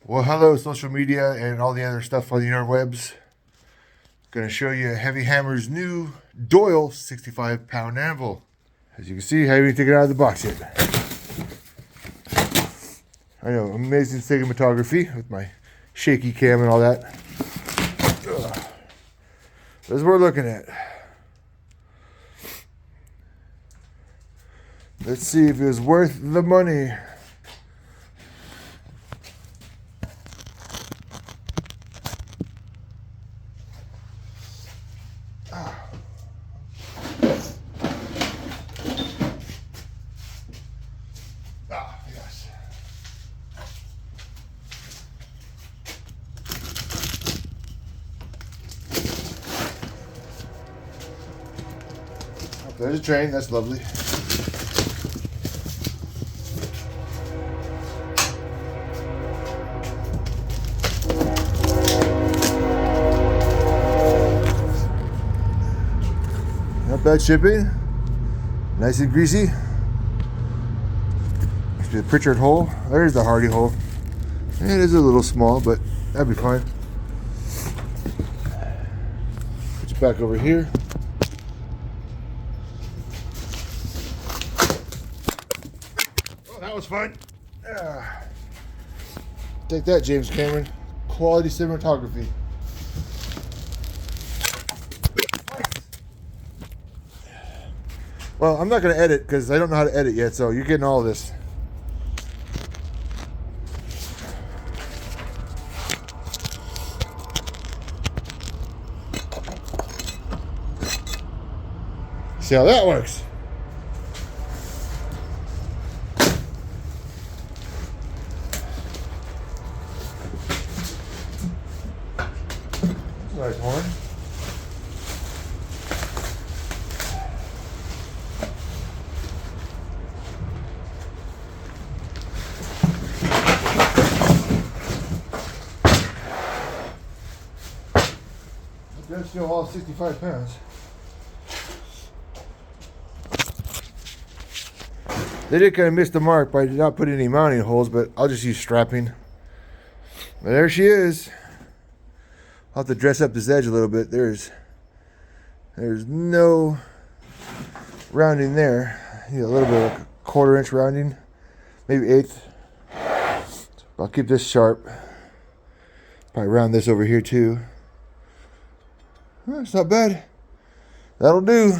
Well, hello, social media and all the other stuff on the interwebs. Going to show you Heavy Hammer's new Doyle 65-pound anvil. As you can see, I haven't even taken it out of the box yet. I know, amazing cinematography with my shaky cam and all that. That's what we're looking at. Let's see if it was worth the money. Yes. Oh, there's a train, that's lovely. Not bad shipping. Nice and greasy. The Pritchard hole. There's the Hardy hole. It is a little small, but that'd be fine. Put you back over here. Oh, that was fun. Take that, James Cameron. Quality cinematography. Well, I'm not going to edit because I don't know how to edit yet, so you're getting all of this. See how that works. That's a nice horn. It does feel all 65 pounds. They did kind of miss the mark by not putting any mounting holes, but I'll just use strapping. But there she is. I'll have to dress up this edge a little bit. There's no rounding there. I need a little bit of a 1/4 inch rounding, maybe 1/8. I'll keep this sharp. Probably round this over here too. Well, it's not bad. That'll do.